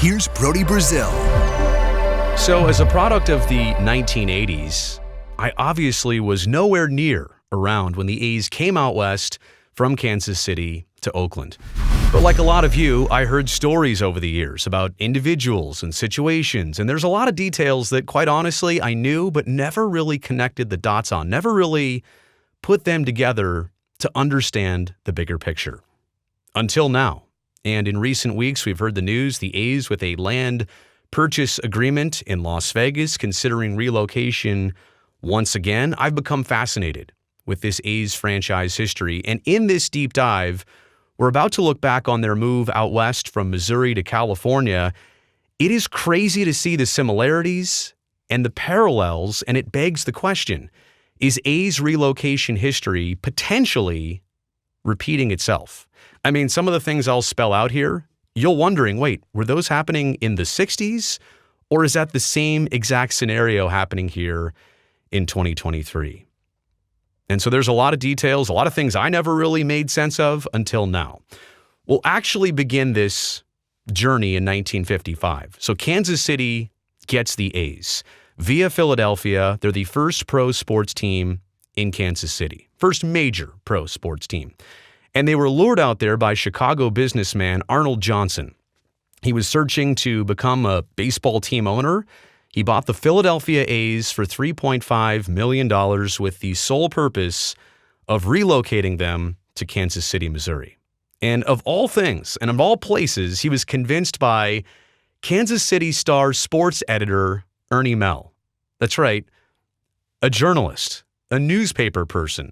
Here's Brody Brazil. So as a product of the 1980s, I obviously was nowhere near around when the A's came out west from Kansas City to Oakland. But like a lot of you, I heard stories over the years about individuals and situations, and there's a lot of details that, quite honestly, I knew but never really connected the dots on, never really put them together to understand the bigger picture. Until now. And in recent weeks, we've heard the news, the A's with a land purchase agreement in Las Vegas, considering relocation once again. I've become fascinated with this A's franchise history. And in this deep dive, we're about to look back on their move out west from Missouri to California. It is crazy to see the similarities and the parallels, and it begs the question, is A's relocation history potentially repeating itself? I mean, some of the things I'll spell out here, you're wondering, wait, were those happening in the 60s? Or is that the same exact scenario happening here in 2023? And so there's a lot of details, a lot of things I never really made sense of until now. We'll actually begin this journey in 1955. So Kansas City gets the A's via Philadelphia. They're the first pro sports team in Kansas City, first major pro sports team. And they were lured out there by Chicago businessman Arnold Johnson. He was searching to become a baseball team owner. He bought the Philadelphia A's for $3.5 million with the sole purpose of relocating them to Kansas City, Missouri. And of all things, and of all places, he was convinced by Kansas City Star sports editor Ernie Mell. That's right, a journalist, a newspaper person,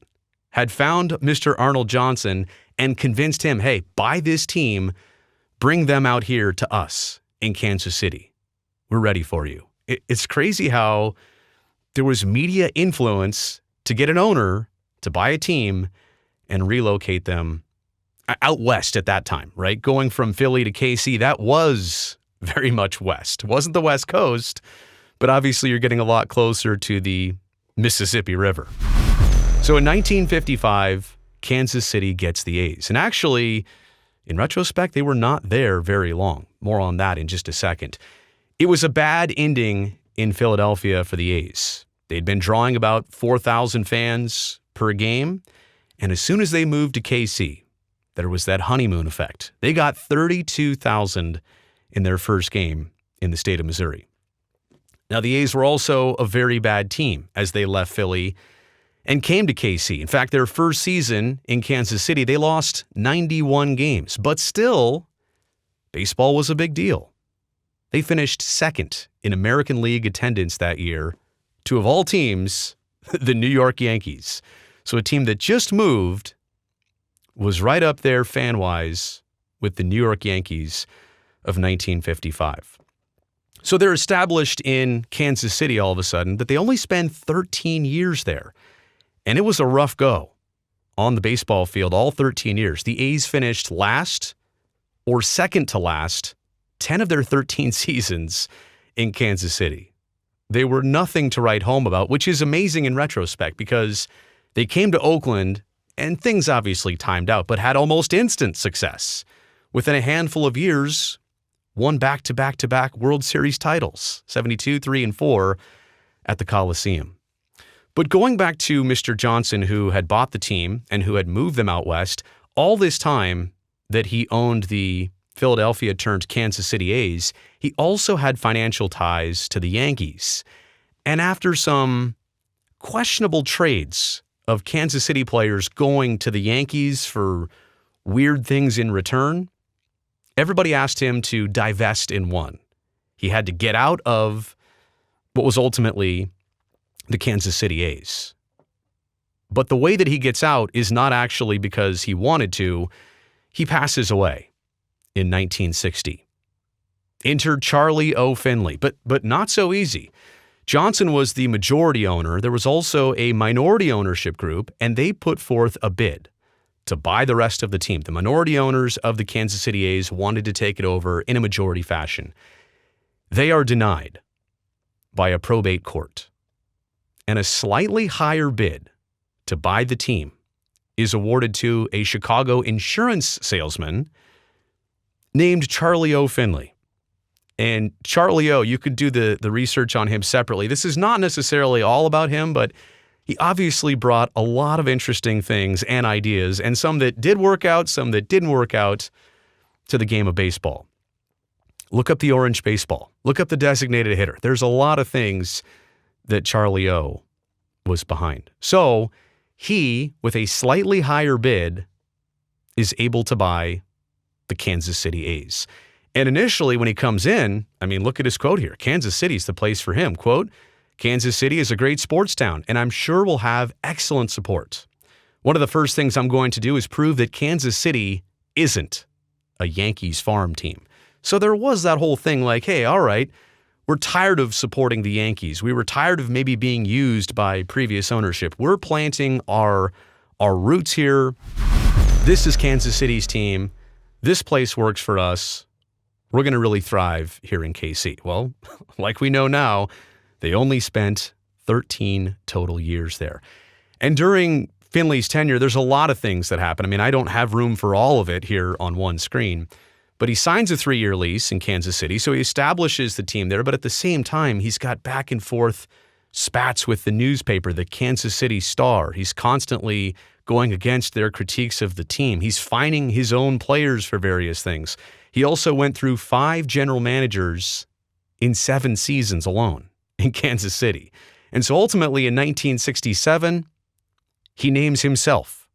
had found Mr. Arnold Johnson and convinced him, hey, buy this team, bring them out here to us in Kansas City. We're ready for you. It's crazy how there was media influence to get an owner to buy a team and relocate them out west at that time, right? Going from Philly to KC, that was very much west. It wasn't the West Coast, but obviously you're getting a lot closer to the Mississippi River. So in 1955, Kansas City gets the A's. And actually, in retrospect, they were not there very long. More on that in just a second. It was a bad ending in Philadelphia for the A's. They'd been drawing about 4,000 fans per game. And as soon as they moved to KC, there was that honeymoon effect. They got 32,000 in their first game in the state of Missouri. Now, the A's were also a very bad team as they left Philly and came to KC. In fact, their first season in Kansas City, they lost 91 games. But still, baseball was a big deal. They finished second in American League attendance that year to, of all teams, the New York Yankees. So a team that just moved was right up there fan-wise with the New York Yankees of 1955. So they're established in Kansas City all of a sudden, but they only spend 13 years there. And it was a rough go on the baseball field all 13 years. The A's finished last or second to last 10 of their 13 seasons in Kansas City. They were nothing to write home about, which is amazing in retrospect because they came to Oakland and things obviously timed out, but had almost instant success. Within a handful of years, won back-to-back-to-back World Series titles, 72, 3, and 4 at the Coliseum. But going back to Mr. Johnson, who had bought the team and who had moved them out west, all this time that he owned the Philadelphia turned Kansas City A's, he also had financial ties to the Yankees. And after some questionable trades of Kansas City players going to the Yankees for weird things in return, everybody asked him to divest in one. He had to get out of what was ultimately the Kansas City A's. But the way that he gets out is not actually because he wanted to. He passes away in 1960. Enter Charlie O. Finley, but not so easy. Johnson was the majority owner. There was also a minority ownership group, and they put forth a bid to buy the rest of the team. The minority owners of the Kansas City A's wanted to take it over in a majority fashion. They are denied by a probate court. And a slightly higher bid to buy the team is awarded to a Chicago insurance salesman named Charlie O. Finley. And Charlie O, you could do the research on him separately. This is not necessarily all about him, but he obviously brought a lot of interesting things and ideas, and some that did work out, some that didn't work out, to the game of baseball. Look up the orange baseball. Look up the designated hitter. There's a lot of things that Charlie O was behind. So he, with a slightly higher bid, is able to buy the Kansas City A's. And initially, when he comes in, I mean, look at his quote here. Kansas City's the place for him. Quote, Kansas City is a great sports town, and I'm sure we'll have excellent support. One of the first things I'm going to do is prove that Kansas City isn't a Yankees farm team. So there was that whole thing like, hey, all right, we're tired of supporting the Yankees. We were tired of maybe being used by previous ownership. We're planting our roots here. This is Kansas City's team. This place works for us. We're going to really thrive here in KC. Well, like we know now, they only spent 13 total years there. And during Finley's tenure, there's a lot of things that happen. I mean, I don't have room for all of it here on one screen. But he signs a 3-year lease in Kansas City, so he establishes the team there. But at the same time, he's got back and forth spats with the newspaper, the Kansas City Star. He's constantly going against their critiques of the team. He's fining his own players for various things. He also went through 5 general managers in 7 seasons alone in Kansas City. And so ultimately in 1967, he names himself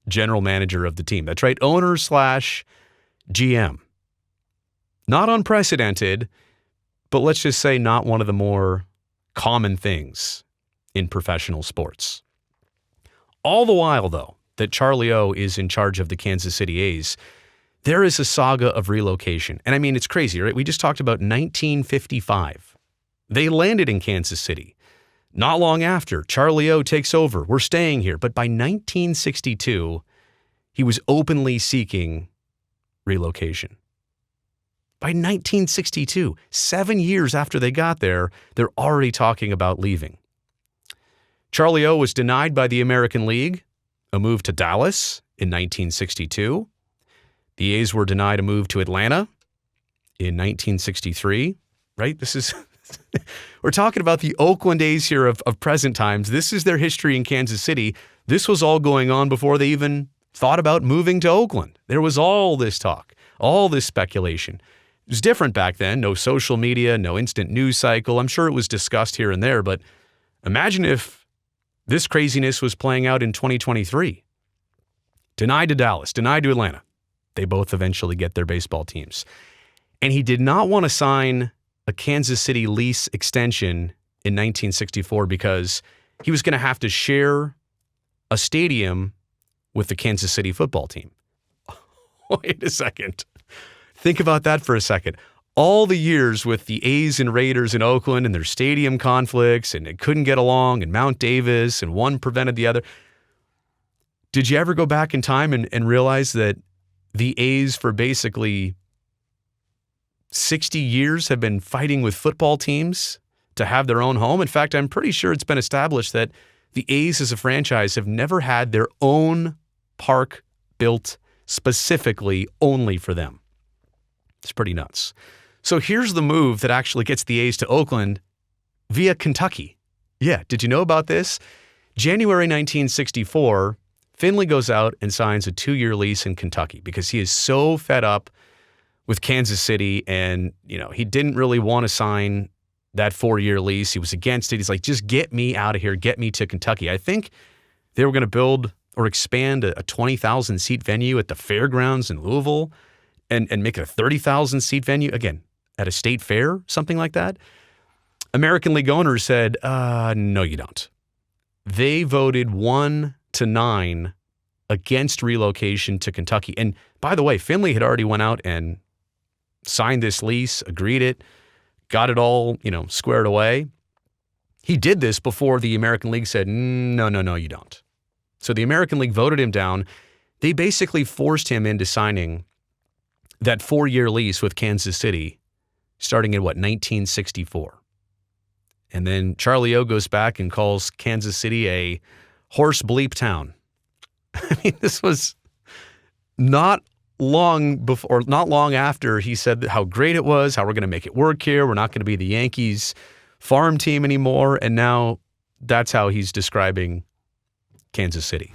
general manager of the team. That's right, owner/GM. Not unprecedented, but let's just say not one of the more common things in professional sports. All the while, though, that Charlie O is in charge of the Kansas City A's, there is a saga of relocation. And I mean, it's crazy, right? We just talked about 1955. They landed in Kansas City. Not long after, Charlie O takes over. We're staying here. But by 1962, he was openly seeking relocation. By 1962, 7 years after they got there, they're already talking about leaving. Charlie O was denied by the American League a move to Dallas in 1962. The A's were denied a move to Atlanta in 1963, right? This is, we're talking about the Oakland A's here of present times. This is their history in Kansas City. This was all going on before they even thought about moving to Oakland. There was all this talk, all this speculation. It was different back then. No social media, no instant news cycle. I'm sure it was discussed here and there, but imagine if this craziness was playing out in 2023. Denied to Dallas, denied to Atlanta. They both eventually get their baseball teams. And he did not want to sign a Kansas City lease extension in 1964 because he was going to have to share a stadium with the Kansas City football team. Wait a second. Think about that for a second. All the years with the A's and Raiders in Oakland and their stadium conflicts, and it couldn't get along, and Mount Davis, and one prevented the other. Did you ever go back in time and realize that the A's for basically 60 years have been fighting with football teams to have their own home? In fact, I'm pretty sure it's been established that the A's as a franchise have never had their own park built specifically only for them. It's pretty nuts. So here's the move that actually gets the A's to Oakland via Kentucky. Yeah, did you know about this? January 1964, Finley goes out and signs a 2-year lease in Kentucky because he is so fed up with Kansas City, and he didn't really want to sign that 4-year lease. He was against it. He's like, just get me out of here. Get me to Kentucky. I think they were going to build or expand a 20,000 seat venue at the fairgrounds in Louisville and make it a 30,000 seat venue, again, at a state fair, something like that. American League owners said, no, you don't. They voted 1-9 against relocation to Kentucky. And by the way, Finley had already went out and signed this lease, agreed it, got it all, squared away. He did this before the American League said, no, you don't. So the American League voted him down. They basically forced him into signing that 4-year lease with Kansas City starting in 1964. And then Charlie O goes back and calls Kansas City a horse bleep town. I mean, this was not not long after he said how great it was, how we're going to make it work here. We're not going to be the Yankees farm team anymore. And now that's how he's describing Kansas City.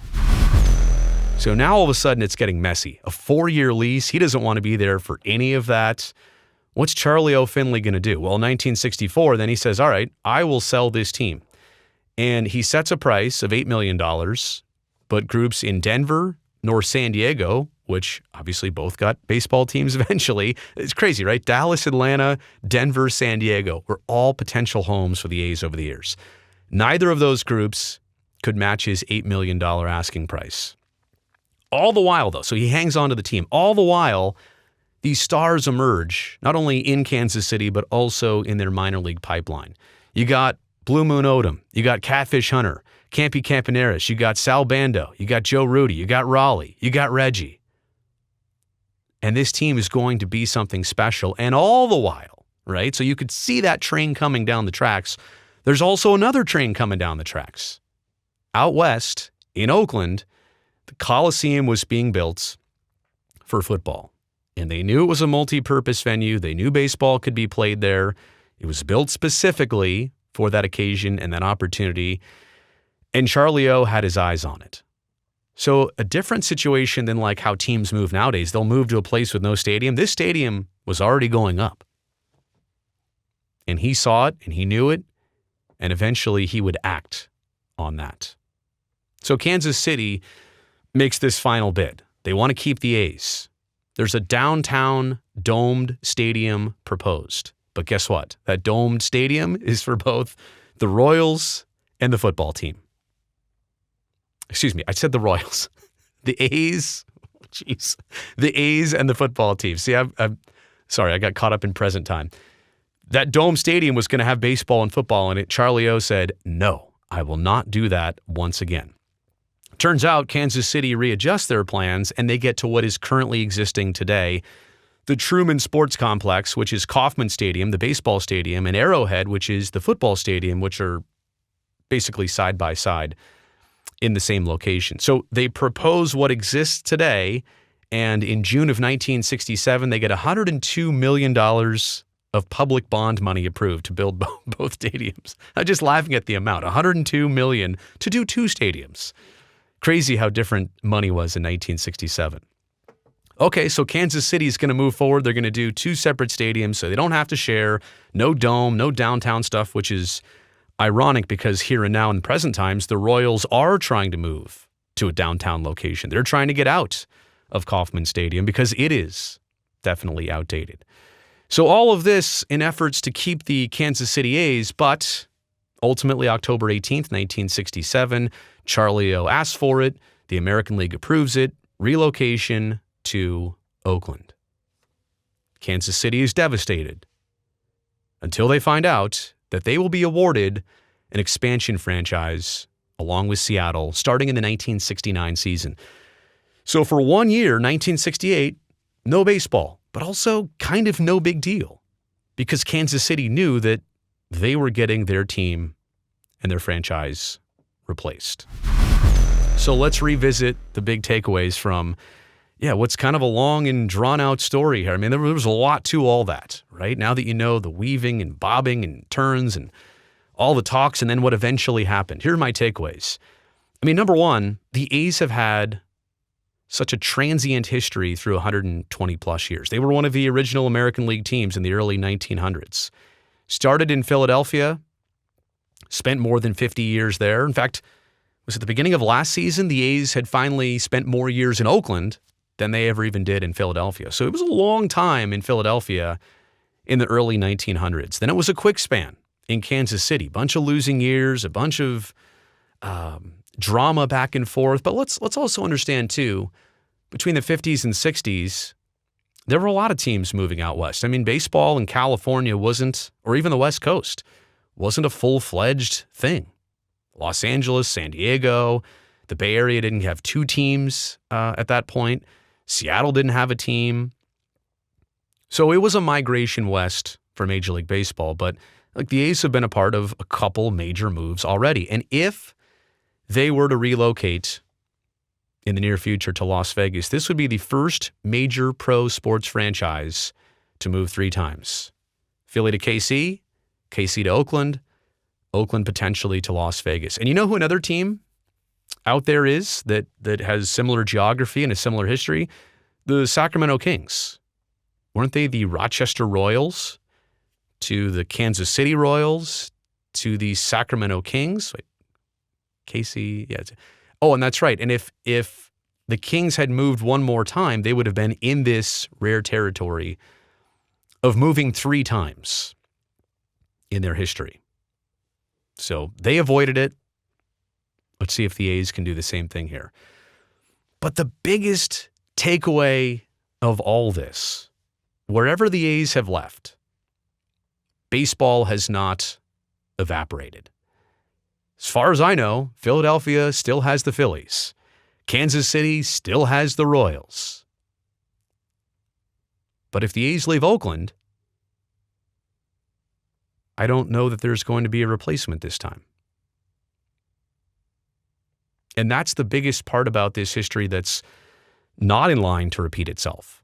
So now all of a sudden it's getting messy. A 4-year lease. He doesn't want to be there for any of that. What's Charlie O. Finley going to do? Well, in 1964, then he says, all right, I will sell this team. And he sets a price of $8 million, but groups in Denver nor San Diego, which obviously both got baseball teams eventually. It's crazy, right? Dallas, Atlanta, Denver, San Diego were all potential homes for the A's over the years. Neither of those groups could match his $8 million asking price. All the while, though, so he hangs on to the team. All the while, these stars emerge, not only in Kansas City, but also in their minor league pipeline. You got Blue Moon Odom. You got Catfish Hunter, Campy Campaneris. You got Sal Bando. You got Joe Rudy. You got Raleigh. You got Reggie. And this team is going to be something special. And all the while, right? So you could see that train coming down the tracks. There's also another train coming down the tracks. Out west, in Oakland, the Coliseum was being built for football. And they knew it was a multi-purpose venue. They knew baseball could be played there. It was built specifically for that occasion and that opportunity. And Charlie O had his eyes on it. So a different situation than like how teams move nowadays. They'll move to a place with no stadium. This stadium was already going up. And he saw it and he knew it. And eventually he would act on that. So Kansas City makes this final bid. They want to keep the A's. There's a downtown domed stadium proposed. But guess what? That domed stadium is for both the Royals and the football team. Excuse me, I said the Royals. The A's, jeez. The A's and the football team. See, I'm sorry, I got caught up in present time. That dome stadium was going to have baseball and football in it. Charlie O said, no, I will not do that once again. Turns out Kansas City readjusts their plans and they get to what is currently existing today. The Truman Sports Complex, which is Kauffman Stadium, the baseball stadium, and Arrowhead, which is the football stadium, which are basically side by side in the same location. So they propose what exists today, and in June of 1967, they get $102 million of public bond money approved to build both stadiums. I'm just laughing at the amount, $102 million to do two stadiums. Crazy how different money was in 1967. Okay, so Kansas City is going to move forward. They're going to do two separate stadiums so they don't have to share. No dome, no downtown stuff, which is ironic because here and now in present times, the Royals are trying to move to a downtown location. They're trying to get out of Kauffman Stadium because it is definitely outdated. So all of this in efforts to keep the Kansas City A's, but ultimately October 18th, 1967, Charlie O asks for it. The American League approves it. Relocation to Oakland. Kansas City is devastated until they find out that they will be awarded an expansion franchise along with Seattle starting in the 1969 season. So for 1 year, 1968, no baseball, but also kind of no big deal because Kansas City knew that they were getting their team and their franchise replaced. So let's revisit the big takeaways from what's kind of a long and drawn-out story here. I mean, there was a lot to all that, right? Now that you know the weaving and bobbing and turns and all the talks and then what eventually happened. Here are my takeaways. I mean, number one, the A's have had such a transient history through 120-plus years. They were one of the original American League teams in the early 1900s. Started in Philadelphia, spent more than 50 years there. In fact, it was at the beginning of last season, the A's had finally spent more years in Oakland than they ever even did in Philadelphia. So it was a long time in Philadelphia in the early 1900s. Then it was a quick span in Kansas City. Bunch of losing years, a bunch of drama back and forth. But let's also understand, too, between the 50s and 60s, there were a lot of teams moving out west. I mean, baseball in California wasn't, or even the West Coast, wasn't a full-fledged thing. Los Angeles, San Diego, the Bay Area didn't have two teams at that point. Seattle didn't have a team. So it was a migration west for Major League Baseball, but like the A's have been a part of a couple major moves already. And if they were to relocate in the near future to Las Vegas. This would be the first major pro sports franchise to move 3 times. Philly to KC, KC to Oakland, Oakland potentially to Las Vegas. And you know who another team out there is that has similar geography and a similar history? The Sacramento Kings. Weren't they the Rochester Royals to the Kansas City Royals to the Sacramento Kings? Wait, KC, yeah. Oh, and that's right. And if the Kings had moved one more time, they would have been in this rare territory of moving 3 times in their history. So they avoided it. Let's see if the A's can do the same thing here. But the biggest takeaway of all this, wherever the A's have left, baseball has not evaporated. As far as I know, Philadelphia still has the Phillies. Kansas City still has the Royals. But if the A's leave Oakland, I don't know that there's going to be a replacement this time. And that's the biggest part about this history that's not in line to repeat itself.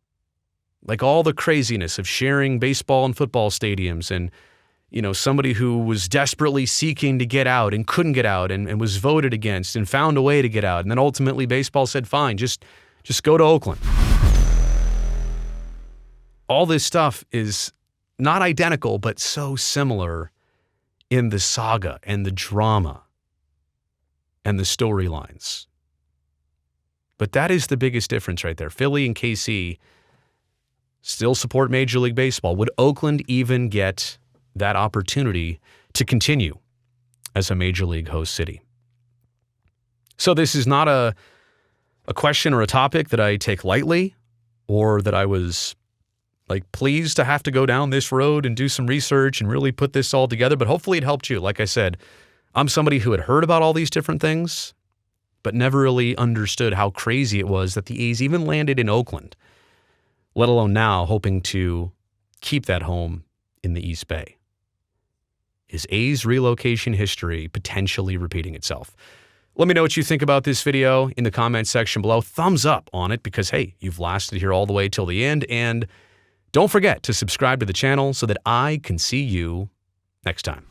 Like all the craziness of sharing baseball and football stadiums and, you know, somebody who was desperately seeking to get out and couldn't get out and was voted against and found a way to get out. And then ultimately baseball said, fine, just go to Oakland. All this stuff is not identical, but so similar in the saga and the drama and the storylines. But that is the biggest difference right there. Philly and KC still support Major League Baseball. Would Oakland even get that opportunity to continue as a Major League host city? So this is not a question or a topic that I take lightly or that I was pleased to have to go down this road and do some research and really put this all together. But hopefully it helped you. Like I said, I'm somebody who had heard about all these different things, but never really understood how crazy it was that the A's even landed in Oakland, let alone now hoping to keep that home in the East Bay. Is A's relocation history potentially repeating itself? Let me know what you think about this video in the comment section below. Thumbs up on it because, hey, you've lasted here all the way till the end. And don't forget to subscribe to the channel so that I can see you next time.